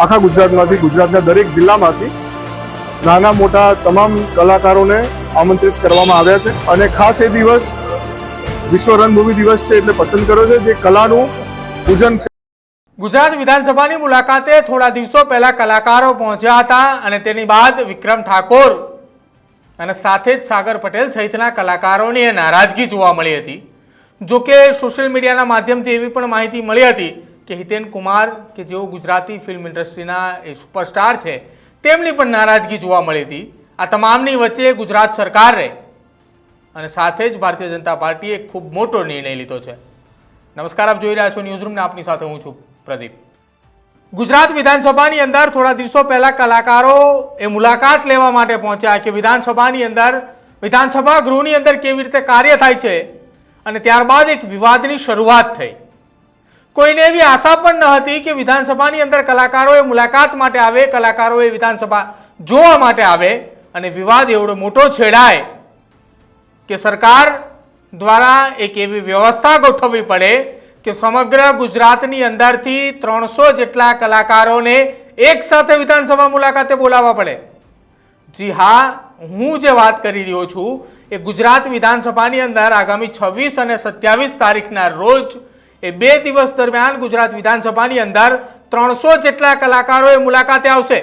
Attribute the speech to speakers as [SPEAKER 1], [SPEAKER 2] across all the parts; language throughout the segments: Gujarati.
[SPEAKER 1] આખા ગુજરાતમાંથી ગુજરાતના દરેક જિલ્લામાંથી નાના મોટા તમામ કલાકારોને આમંત્રિત કરવામાં આવ્યા છે અને ખાસ એ દિવસ વિશ્વ રંગભૂમિ દિવસ છે એટલે પસંદ કર્યો છે જે કલાનું પૂજન છે।
[SPEAKER 2] ગુજરાત વિધાનસભાની મુલાકાતે થોડા દિવસો પહેલા કલાકારો પહોંચ્યા હતા અને તેની બાદ વિક્રમ ઠાકોર અને સાથે જ સાગર પટેલ સહિતના કલાકારોની નારાજગી જોવા મળી હતી। જોકે સોશિયલ મીડિયાના માધ્યમથી એવી પણ માહિતી મળી હતી કે હિતેન કુમાર કે જેઓ ગુજરાતી ફિલ્મ ઇન્ડસ્ટ્રીના એ સુપરસ્ટાર છે તેમની પણ નારાજગી જોવા મળી હતી। આ તમામની વચ્ચે ગુજરાત સરકારે અને સાથે જ ભારતીય જનતા પાર્ટીએ એક ખૂબ મોટો નિર્ણય લીધો છે। નમસ્કાર, આપ જોઈ રહ્યા છો ન્યૂઝરૂમ ને આપની સાથે હું છું પ્રદીપ। ગુજરાત વિધાનસભાની અંદર થોડા દિવસો પહેલા કલાકારો એ મુલાકાત લેવા માટે પહોંચ્યા કે વિધાનસભાની અંદર વિધાનસભા ગૃહની અંદર કેવી રીતે કાર્ય થાય છે અને ત્યારબાદ એક વિવાદની શરૂઆત થઈ। કોઈને એવી આશા પણ ન હતી કે વિધાનસભાની અંદર કલાકારોએ મુલાકાત માટે આવે, કલાકારોએ વિધાનસભા જોવા માટે આવે અને વિવાદ એવડો મોટો છેડાય કે સરકાર દ્વારા એક એવી વ્યવસ્થા ગોઠવવી પડે કે સમગ્ર ગુજરાતની અંદરથી 300 જેટલા કલાકારોને એક સાથે વિધાનસભા મુલાકાતે બોલાવવા પડે। જી હા, હું જે વાત કરી રહ્યો છું એ ગુજરાત વિધાનસભાની અંદર આગામી 26 અને 27 તારીખના રોજ એ 2 દિવસ દરમિયાન ગુજરાત વિધાનસભાની અંદર 300 જેટલા કલાકારો એ મુલાકાતે આવશે।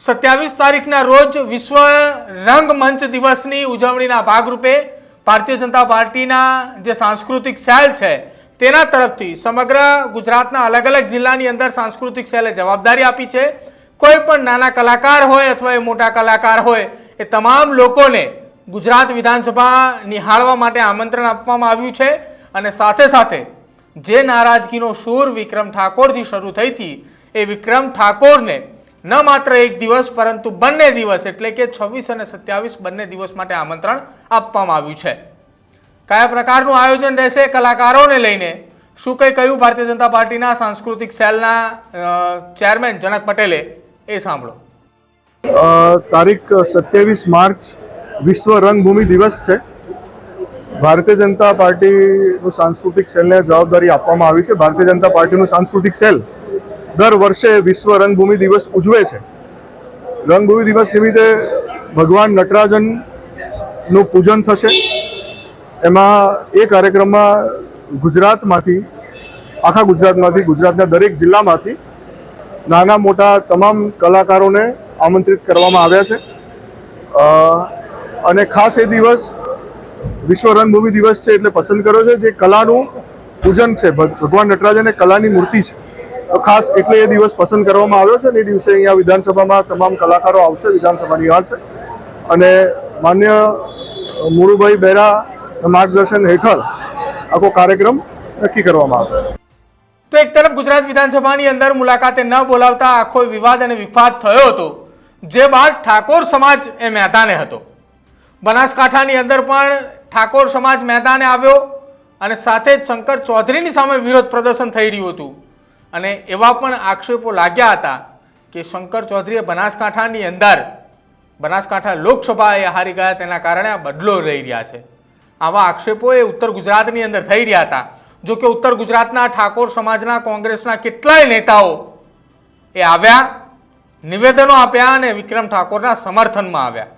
[SPEAKER 2] 27 તારીખના રોજ વિશ્વ રંગમંચ દિવસની ઉજવણીના ભાગરૂપે ભારતીય જનતા પાર્ટીના જે સાંસ્કૃતિક સેલ છે તેના તરફથી સમગ્ર ગુજરાતના અલગ અલગ જિલ્લાની અંદર સાંસ્કૃતિક સેલે જવાબદારી આપી છે। કોઈ પણ નાના કલાકાર હોય અથવા એ મોટા કલાકાર હોય એ તમામ લોકોને ગુજરાત વિધાનસભા નિહાળવા માટે આમંત્રણ આપવામાં આવ્યું છે અને સાથે સાથે જે નારાજગીનો સૂર વિક્રમ ઠાકોરથી શરૂ થઈ હતી એ વિક્રમ ઠાકોરને ન માત્ર એક દિવસ પરંતુ બંને દિવસ એટલે કે 26 અને 27 બંને દિવસ માટે આમંત્રણ આપવામાં આવ્યું છે। કયા પ્રકારનું આયોજન રહેશે કલાકારોને લઈને, શું કંઈ કહ્યું ભારતીય જનતા પાર્ટીના સાંસ્કૃતિક સેલના ચેરમેન જનક પટેલે, એ સાંભળો।
[SPEAKER 1] તારીખ 27 માર્ચ વિશ્વ રંગભૂમિ દિવસ છે। ભારતીય જનતા પાર્ટીનું સાંસ્કૃતિક સેલને જવાબદારી આપવામાં આવી છે। ભારતીય જનતા પાર્ટીનું સાંસ્કૃતિક સેલ દર વર્ષે વિશ્વ રંગભૂમિ દિવસ ઉજવે છે। રંગભૂમિ દિવસ નિમિત્તે ભગવાન નટરાજનનું પૂજન થશે। એમાં એ કાર્યક્રમમાં આખા ગુજરાતમાંથી ગુજરાતના દરેક જિલ્લામાંથી નાના મોટા તમામ કલાકારોને આમંત્રિત કરવામાં આવ્યા છે અને ખાસ એ દિવસ વિશ્વ રંગભૂમિ દિવસ છે એટલે પસંદ કર્યો છે જે કલાનું પૂજન છે। ભગવાન નટરાજન એ કલાની મૂર્તિ છે તો ખાસ એટલે એ દિવસ પસંદ કરવામાં આવ્યો છે અને એ દિવસે અહીંયા વિધાનસભામાં તમામ કલાકારો આવશે, વિધાનસભા નિહાળશે અને માન્ય મુળુભાઈ બેરા માર્ગદર્શન હેઠળ આખો કાર્યક્રમ નક્કી કરવામાં આવ્યો છે।
[SPEAKER 2] તો એક તરફ ગુજરાત વિધાનસભાની અંદર મુલાકાતે ન બોલાવતા આખો વિવાદ અને વિવાદ થયો હતો, જે બાદ ઠાકોર સમાજ એ મેદાને હતો। બનાસકાંઠાની અંદર પણ ઠાકોર સમાજ મેદાને આવ્યો અને સાથે જ શંકર ચૌધરીની સામે વિરોધ પ્રદર્શન થઈ રહ્યું હતું અને એવા પણ આક્ષેપો લાગ્યા હતા કે શંકર ચૌધરીએ બનાસકાંઠાની અંદર બનાસકાંઠા લોકસભા એ હારી ગયા તેના કારણે આ બદલો રહી રહ્યા છે। આવા આક્ષેપો એ ઉત્તર ગુજરાતની અંદર થઈ રહ્યા હતા। જો કે ઉત્તર ગુજરાતના ઠાકોર સમાજના કોંગ્રેસના કેટલાય નેતાઓ એ આવ્યા, નિવેદનો આપ્યા અને વિક્રમ ઠાકોરના સમર્થનમાં આવ્યા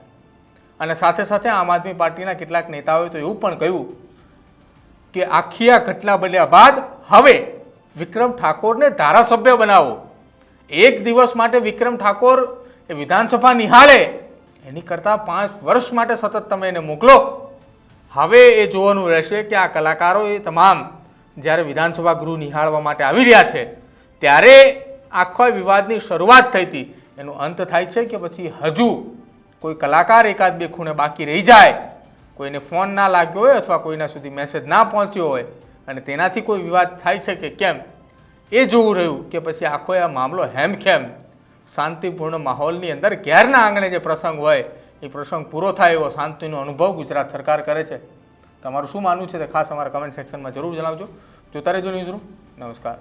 [SPEAKER 2] અને સાથે સાથે આમ આદમી પાર્ટીના કેટલાક નેતાઓએ તો એવું પણ કહ્યું કે આખી આ ઘટના બન્યા બાદ હવે વિક્રમ ઠાકોરને ધારાસભ્ય બનાવો। એક દિવસ માટે વિક્રમ ઠાકોર એ વિધાનસભા નિહાળે એની કરતાં 5 વર્ષ માટે સતત તમે એને મોકલો। હવે એ જોવાનું રહેશે કે આ કલાકારો એ તમામ જ્યારે વિધાનસભા ગૃહ નિહાળવા માટે આવી રહ્યા છે ત્યારે આખા વિવાદની શરૂઆત થઈ હતી એનો અંત થાય છે કે પછી હજુ કોઈ કલાકાર એકાદ બે ખૂણે બાકી રહી જાય, કોઈને ફોન ના લાગ્યો હોય અથવા કોઈના સુધી મેસેજ ના પહોંચ્યો હોય અને તેનાથી કોઈ વિવાદ થાય છે કે કેમ એ જોવું રહ્યું કે પછી આખો આ મામલો હેમખેમ શાંતિપૂર્ણ માહોલની અંદર ઘેરના આંગણે જે પ્રસંગ હોય એ પ્રસંગ પૂરો થાય એવો શાંતિનો અનુભવ ગુજરાત સરકાર કરે છે। તમારું શું માનવું છે તે ખાસ અમારા કમેન્ટ સેક્શનમાં જરૂર જણાવજો। જોતા રહેજો ન્યૂઝરૂમ। નમસ્કાર।